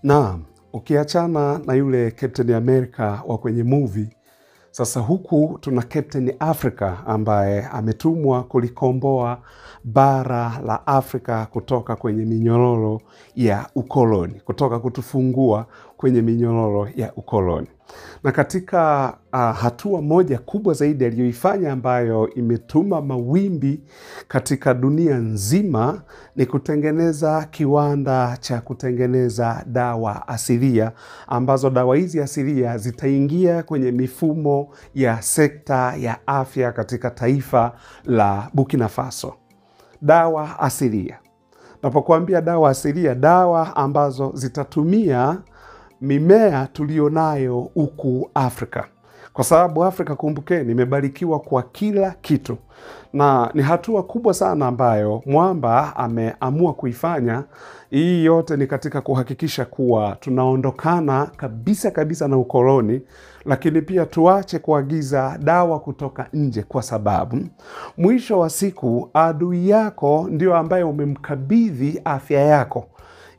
Naam, ukiachana na yule Captain America wa kwenye movie, sasa huku tuna Captain Africa ambaye ametumwa kulikomboa bara la Afrika kutoka kwenye minyororo ya ukoloni, kutoka kutufungua kwenye minyororo ya ukoloni. Na katika hatua moja kubwa zaidi aliyoifanya ambayo imetuma mawimbi katika dunia nzima ni kutengeneza kiwanda cha kutengeneza dawa asilia, ambazo dawa hizi asilia zitaingia kwenye mifumo ya sekta ya afya katika taifa la Burkina Faso. Dawa asilia. Napokuambia dawa asilia, dawa ambazo zitatumia mimea tulionayo huku Afrika. Kwa sababu Afrika, kumbukeni, imebarikiwa kwa kila kitu. Na ni hatua kubwa sana ambayo Mwamba ameamua kuifanya. Hii yote ni katika kuhakikisha kuwa tunaondokana kabisa na ukoloni, lakini pia tuache kuagiza dawa kutoka nje, kwa sababu mwisho wa siku adui yako ndio ambaye umemkabidhi afya yako.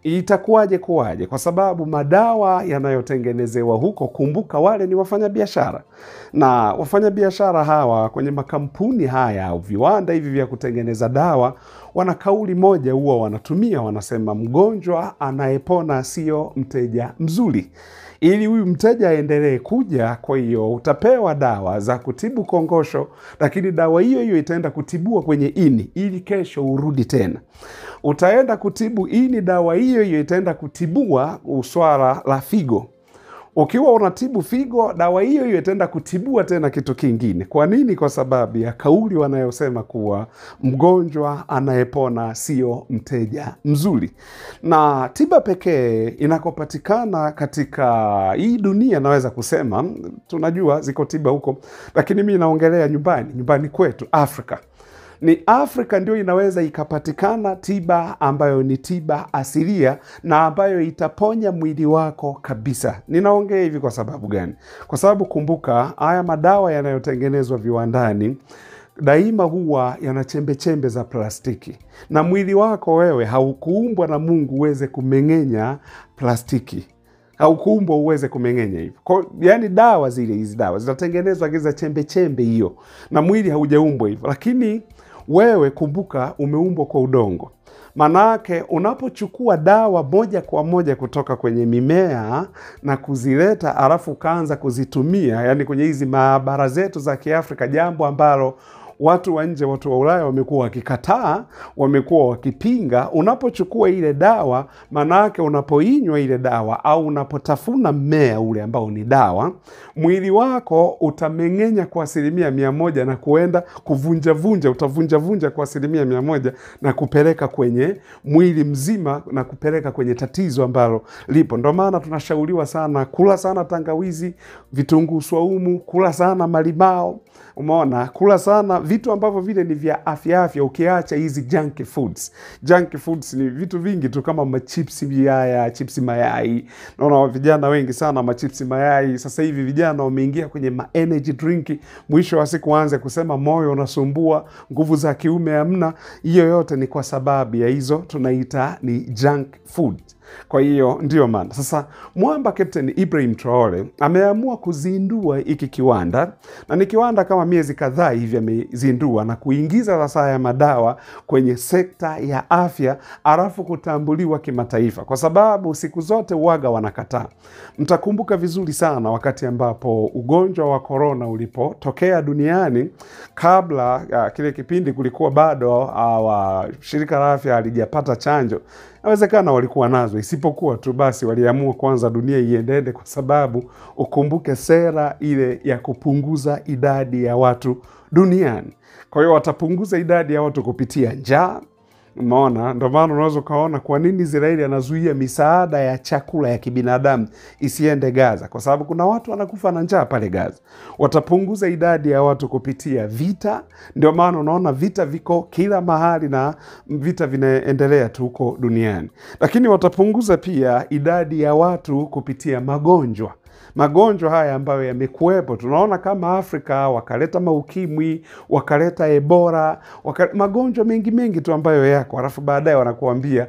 Itakuwaje kuwaje? Kwa sababu madawa yanayotengenezewa huko, kumbuka, wale ni wafanyabiashara. Na wafanyabiashara hawa kwenye makampuni haya au viwanda hivi vya kutengeneza dawa, wana kauli moja huwa wanatumia, wanasema mgonjwa anayepona sio mteja mzuri. Ili huyu mteja aendelee kuja, kwa hiyo utapewa dawa za kutibu kongosho, lakini dawa hiyo itaenda kutibua kwenye ini ili kesho urudi tena. Utaenda kutibu ini, dawa hiyo itaenda kutibua swala la figo. Ukiwa unatibu figo, dawa hiyo itaenda kutibua tena kitu kingine. Kwa nini? Kwa sababu ya kauli wanayosema kuwa mgonjwa anayepona sio mteja mzuri. Na tiba pekee inakopatikana katika hii dunia, naweza kusema, tunajua ziko tiba huko, lakini mimi naongelea nyumbani kwetu Afrika. Ni Afrika ndio inaweza ikapatikana tiba ambayo ni tiba asilia na ambayo itaponya mwili wako kabisa. Ninaongea hivi kwa sababu gani? Kwa sababu kumbuka, haya madawa yanayotengenezwa viwandani daima huwa yana chembe za plastiki. Na mwili wako wewe haukuumbwa na Mungu uweze kumeng'enya plastiki. Haukuumbwa uweze kumeng'enya hivyo. Yaani dawa hizi dawa zinatengenezwa giza chembe hiyo, na mwili haujaumbwa hivyo. Lakini wewe kumbuka, umeumbwa kwa udongo. Manake unapochukua dawa moja kwa moja kutoka kwenye mimea na kuzileta alafu ukaanza kuzitumia, yani kwenye hizi maabara zetu za Kiafrika, jambo ambalo watu wa nje, watu wa Ulaya wamekuwa wakikataa, wamekuwa wakipinga. Unapochukua ile dawa, manake unapoinywa ile dawa au unapotafuna mmea ule ambao ni dawa, mwili wako utameng'enya kwa 100% na kuenda utavunja kwa 100% na kupeleka kwenye mwili mzima na kupeleka kwenye tatizo ambalo lipo. Ndio maana tunashauriwa sana kula sana tangawizi, vitunguu swaumu, kula sana malimao. Umeona, kula sana vitu ambavyo vile ni vya afya, ukiacha hizi junk foods. Junk foods ni vitu vingi tu, kama machipsi chipsi mayai. Naona vijana wengi sana machipsi mayai. Sasa hivi vijana wameingia kwenye energy drink. Mwisho wa siku waanze kusema moyo unasumbua, nguvu za kiume hamna. Hiyo yote ni kwa sababu ya hizo tunaita ni junk food. Kwa hiyo ndio maana sasa Mwamba Captain Ibrahim Traore ameamua kuzindua hiki kiwanda, na ni kiwanda kama miezi kadhaa hivi amezindua, na kuingiza sasa ya madawa kwenye sekta ya afya, alafu kutambuliwa kimataifa, kwa sababu siku zote uwaga wanakataa. Mtakumbuka vizuri sana wakati ambapo ugonjwa wa corona ulipotokea duniani, kabla kile kipindi kulikuwa bado shirika la afya halijapata chanjo. Inawezekana walikuwa nazo, isipokuwa tu basi waliamua kwanza dunia iendende, kwa sababu ukumbuke sera ile ya kupunguza idadi ya watu duniani. Kwa hiyo watapunguza idadi ya watu kupitia njaa. Umeona, ndio maana unaweza kaona kwa nini Israeli anazuia misaada ya chakula ya kibinadamu isiende Gaza, kwa sababu kuna watu wanakufa na njaa pale Gaza. Watapunguza idadi ya watu kupitia vita. Ndio maana unaona vita viko kila mahali na vita vinaendelea tu huko duniani. Lakini watapunguza pia idadi ya watu kupitia magonjwa. Magonjwa haya ambayo yamekuwepo, tunaona kama Afrika wakaleta maukimwi, wakaleta Ebola, magonjwa mengi tu ambayo yako, alafu baadaye wanakuambia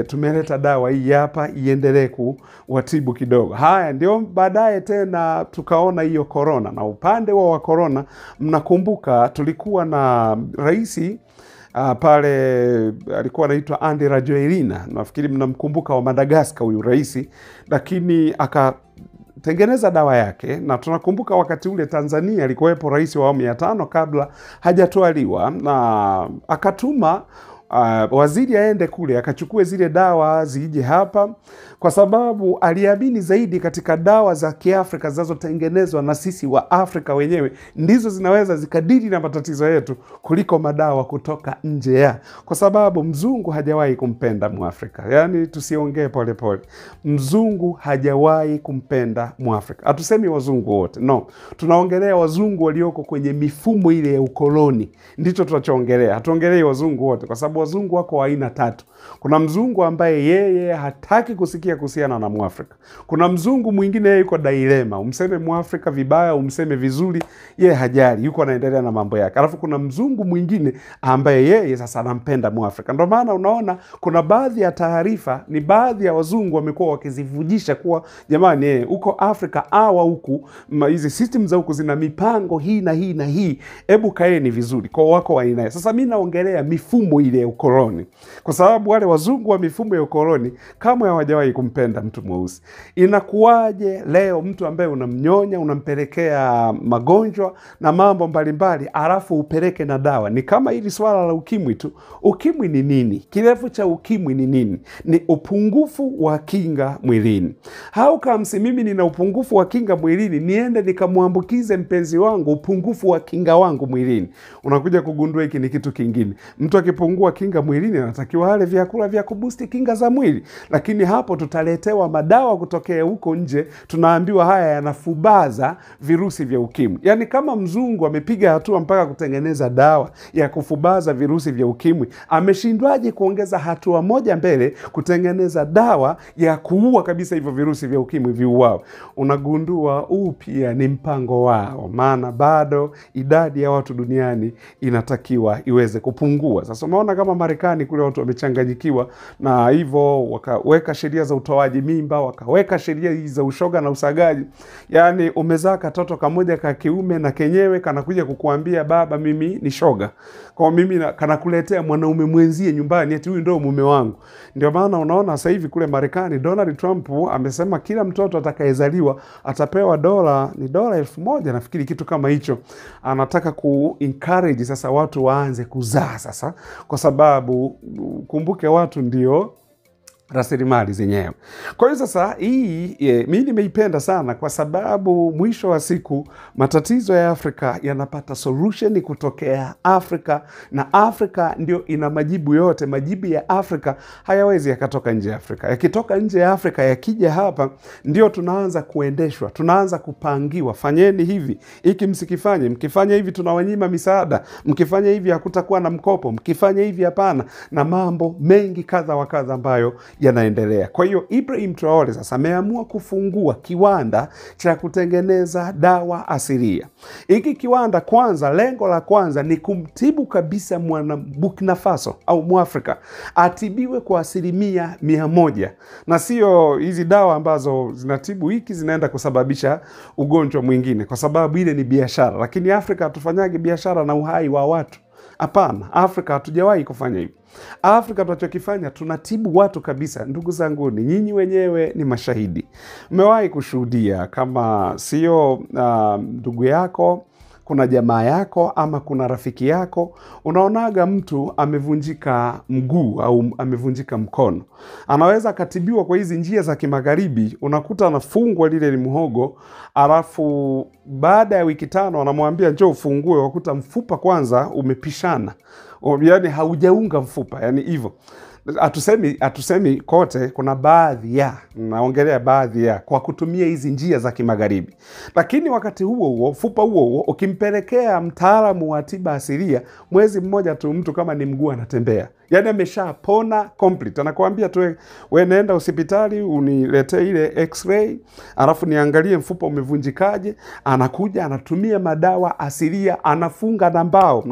tumeleta dawa hii hapa iendelee kuwatibu kidogo. Haya ndio baadaye tena tukaona hiyo corona. Na upande wa corona, mnakumbuka tulikuwa na raisi pale alikuwa anaitwa Andry Rajoelina, nafikiri mnamkumbuka, wa Madagascar huyu raisi, lakini akatengeneza dawa yake. Na tunakumbuka wakati ule Tanzania alikuwepo rais wa awamu ya 5 kabla hajatwaliwa, na akatuma waziri aende kule akachukue zile dawa zije hapa, kwa sababu aliamini zaidi katika dawa za Kiafrika zinazotengenezwa na sisi wa Afrika wenyewe, ndizo zinaweza zikadili na matatizo yetu kuliko madawa kutoka nje ya. Kwa sababu mzungu hajawahi kumpenda Muafrika. Yani tusiongee pole pole. Mzungu hajawahi kumpenda Muafrika. Hatusemi wazungu wote. No. Tunaongelea wazungu walioko kwenye mifumo ile ya ukoloni. Ndicho tunachoongelea. Hatuongelei wazungu wote, kwa sababu wazungu wako aina 3. Kuna mzungu ambaye yeye hataki kusikia kuhusiana na Muafrika. Kuna mzungu mwingine yeye yuko dilema, umseme Muafrika vibaya, umseme vizuri, yeye hajali, yuko anaendelea na mambo yake. Alafu kuna mzungu mwingine ambaye yeye sasa anampenda Muafrika. Ndio maana unaona kuna baadhi ya taarifa ni baadhi ya wazungu wamekuwa wakizivujisha kuwa jamani, huko Afrika awa huku hizi system za huku zina mipango hii na hii na hii, hebu kaeni vizuri. Kwa wako wa aina. Sasa mimi naongelea mifumo ile ya ukoloni, kwa sababu wale wazungu wa mifumo ya ukoloni kama hawajawahi kumpenda mtu mweusi. Inakuwaje leo mtu ambaye unamnyonya, unampelekea magonjwa na mambo mbalimbali, alafu upeleke na dawa? Ni kama hili swala la ukimwi tu. Ukimwi ni nini? Kirefu cha ukimwi ni nini? Ni upungufu wa kinga mwilini. How comes mimi nina upungufu wa kinga mwilini niende nikamwambukize mpenzi wangu upungufu wa kinga wangu mwilini? Unakuja kugundua hiki ni kitu kingine. Mtu akipungua kinga mwilini anatakiwa ale vyakula vya kubusti kinga za mwili. Lakini hapo tutaletewa madawa kutokea huko nje, tunaambiwa haya yanafubaza virusi vya ukimwi. Yani kama mzungu amepiga hatua mpaka kutengeneza dawa ya kufubaza virusi vya ukimwi, ameshindwaje kuongeza hatua moja mbele kutengeneza dawa ya kuua kabisa hivyo virusi vya ukimwi viuao? Unagundua huu pia ni mpango wao, maana bado idadi ya watu duniani inatakiwa iweze kupungua. Sasa umeona kama Marekani kule watu wamechanganyikiwa, na hivyo wakaweka sheria za utoaji mimba, wakaweka sheria za ushoga na usagaji. Yani umezaa katoto kamoja ka kiume na kenyewe kanakuja kukuambia baba mimi ni shoga. Kwa mimi kanakuletea mwanaume mwenzie nyumbani eti huyu ndio mume wangu. Ndio maana unaona sasa hivi kule Marekani Donald Trump amesema kila mtoto atakayezaliwa atapewa dola 1,000 nafikiri, kitu kama hicho. Anataka encourage sasa watu waanze kuzaa sasa, kwa sababu kumbuke watu ndio rasilimali zenyewe. Kwa hiyo sasa hii mimi nimeipenda sana, kwa sababu mwisho wa siku matatizo ya Afrika yanapata solution kutokea Afrika, na Afrika ndio ina majibu yote. Majibu ya Afrika hayawezi yakatoka nje ya Afrika. Yakitoka nje ya Afrika yakija hapa ndio tunaanza kuendeshwa, tunaanza kupangiwa, fanyeni hivi, hiki msikifanye, mkifanya hivi tunawanyima misaada, mkifanya hivi hakutakuwa na mkopo, mkifanya hivi hapana, na mambo mengi kadha wa kadha ambayo yanaendelea. Kwa hiyo Ibrahim Traore sasa ameamua kufungua kiwanda cha kutengeneza dawa asilia. Hiki kiwanda kwanza, lengo la kwanza ni kumtibu kabisa mwana Burkina Faso au Muafrika atibiwe kwa 100%, na sio hizi dawa ambazo zinatibu hiki zinaenda kusababisha ugonjwa mwingine, kwa sababu ile ni biashara. Lakini Afrika hatufanyagi biashara na uhai wa watu. Hapana, Afrika hatujawahi kufanya hivyo. Afrika tunachokifanya tunatibu watu kabisa. Ndugu zangu, ni nyinyi wenyewe ni mashahidi. Mmewahi kushuhudia kama sio ndugu yako, kuna jamaa yako ama kuna rafiki yako, unaonaga mtu amevunjika mguu au amevunjika mkono, anaweza katibiwa kwa hizi njia za kimagharibi. Unakuta anafungwa lile ni mhogo, alafu baada ya wiki 5 anamwambia njoo ufungue, wakuta mfupa kwanza umepishana, yani haujaunga mfupa, yani hivyo. Hatusemi kote, kuna baadhi ya, naongelea baadhi ya, kwa kutumia hizi njia za kimagharibi. Lakini wakati huo huo ukimpelekea mtaalamu wa tiba asilia, mwezi mmoja tu mtu kama ni mguu anatembea. Yaani ameshapona complete. Anakuambia tu wewe nenda hospitali uniletee ile x-ray, alafu niangalie mfupa umevunjikaje. Anakuja anatumia madawa asilia, anafunga na mbao.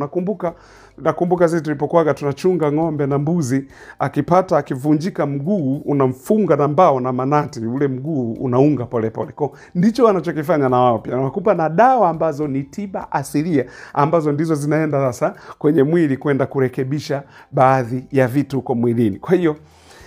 Nakumbuka sisi tulipokuwa tunachunga ng'ombe na mbuzi, akivunjika mguu unamfunga na mbao na manati, ule mguu unaunga polepole. Kwa ndicho wanachokifanya na wao pia. Wanakupa na dawa ambazo ni tiba asilia, ambazo ndizo zinaenda sasa kwenye mwili kwenda kurekebisha baadhi ya vitu huko mwilini. Kwa hiyo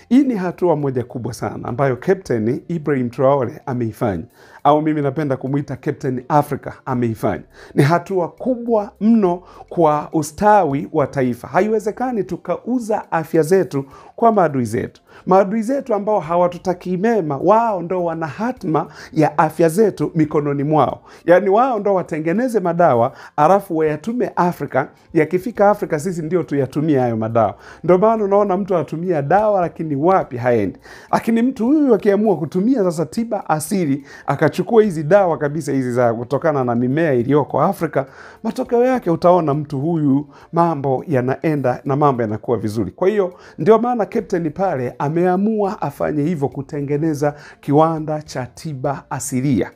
hii ni hatua moja kubwa sana ambayo Captain Ibrahim Traore ameifanya, au mimi napenda kumuita Captain Africa ameifanya. Ni hatua kubwa mno kwa ustawi wa taifa. Haiwezekani tukauza afya zetu kwa maadui zetu. Maadui zetu ambao hawatutaki mema, wao ndo wana hatma ya afya zetu mikononi mwao. Yaani wao ndo watengeneze madawa, alafu wayatume Afrika. Yakifika Afrika sisi ndio tuyatumie hayo madawa. Ndio maana unaona mtu anatumia dawa lakini wapi haendi. Lakini mtu huyu akiamua kutumia sasa tiba asili, akachukua hizi dawa kabisa hizi za kutokana na mimea iliyoko Afrika, matokeo yake utaona mtu huyu mambo yanaenda na mambo yanakuwa vizuri. Kwa hiyo ndio maana Captain pale ameamua afanye hivyo, kutengeneza kiwanda cha tiba asilia.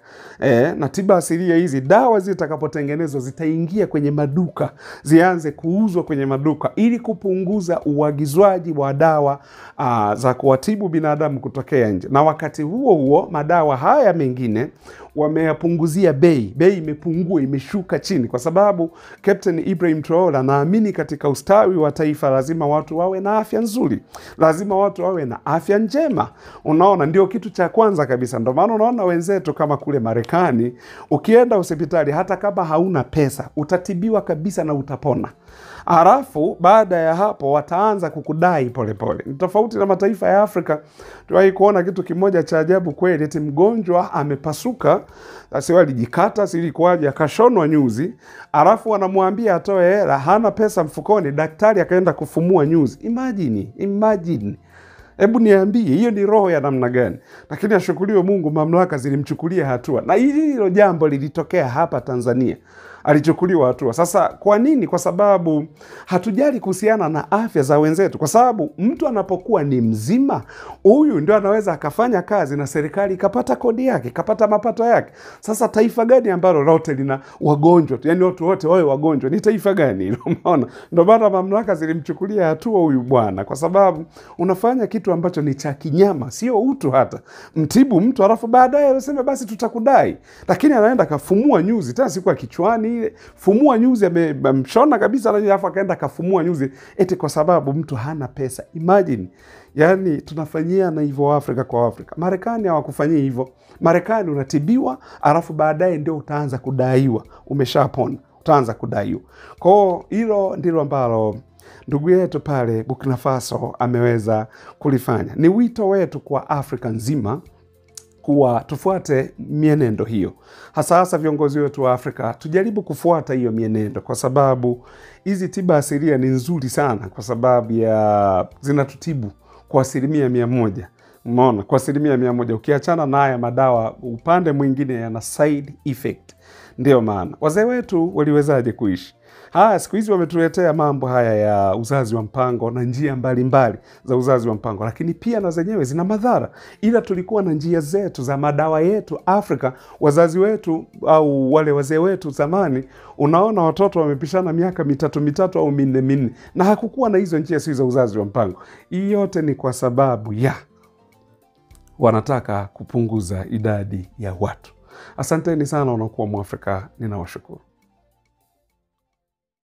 Na tiba asilia hizi dawa zitakapotengenezwa zitaingia kwenye maduka, zianze kuuzwa kwenye maduka ili kupunguza uagizwaji wa dawa za kuwatibu binadamu kutokea nje. Na wakati huo madawa haya mengine wameyapunguzia bei. Bei imepungua, imeshuka chini, kwa sababu Captain Ibrahim Traore anaamini katika ustawi wa taifa lazima watu wawe na afya nzuri. Lazima watu wawe na afya njema. Unaona, ndio kitu cha kwanza kabisa. Ndio maana unaona wenzetu kama kule Marekani, ukienda hospitali hata kama hauna pesa, utatibiwa kabisa na utapona. Halafu baada ya hapo wataanza kukudai polepole. Ni tofauti na mataifa ya Afrika. Tuwahi kuona kitu kimoja cha ajabu kweli, eti mgonjwa amepasuka, sasa alijikata, silikuwaje, akashonwa nyuzi, halafu wanamwambia atoe hela, hana pesa mfukoni, daktari akaenda kufumua nyuzi. Imagine. Hebu niambie, hiyo ni roho ya namna gani? Lakini ashukuriwe Mungu, mamlaka zilimchukulia hatua. Na hilo jambo lilitokea hapa Tanzania. Alichukuliwa hatua. Sasa kwa nini? Kwa sababu hatujali kuhusiana na afya za wenzetu. Kwa sababu mtu anapokuwa ni mzima, huyu ndio anaweza akafanya kazi na serikali ikapata kodi yake, ikapata mapato yake. Sasa taifa gani ambalo lote lina wagonjwa? Yaani watu wote wawe wagonjwa, ni taifa gani? Unaona? Ndio maana mamlaka zilimchukulia hatua huyu bwana, kwa sababu unafanya kitu ambacho ni cha kinyama, sio utu hata. Mtibu mtu alafu baadaye useme basi tutakudai. Lakini anaenda kafumua nyuzi, tena siku ya kichwani ile, fumua nyuzi, amemshona kabisa, alafu akaenda kafumua nyuzi eti kwa sababu mtu hana pesa. Imagine. Yaani tunafanyia na hivyo Afrika kwa Afrika. Marekani hawakufanyia hivyo. Marekani unatibiwa, alafu baadaye ndio utaanza kudaiwa. Umeshapona, utaanza kudaiwa. Kwa hilo ndilo ambalo ndugu yetu pale Burkina Faso ameweza kulifanya. Ni wito wetu kwa Afrika nzima kuwa tufuate mienendo hiyo. Hasa viongozi wetu wa Afrika tujaribu kufuata hiyo mienendo, kwa sababu hizi tiba asilia ni nzuri sana, kwa sababu ya zinatutibu kwa 100%. Umeona, kwa 100%. Ukiachana na haya madawa, upande mwingine yana side effect. Ndio maana wazee wetu waliwezaje kuishi? Siku hizi wametuletea mambo haya ya uzazi wa mpango na njia mbalimbali za uzazi wa mpango, lakini pia na zenyewe zina madhara. Ila tulikuwa na njia zetu za madawa yetu Afrika. Wazazi wetu au wale wazee wetu zamani, unaona watoto wamepishana miaka mitatu au minne, na hakukuwa na hizo njia za uzazi wa mpango. Hii yote ni kwa sababu ya wanataka kupunguza idadi ya watu. Asanteni sana wanakuwa Mwafrika, ninawashukuru.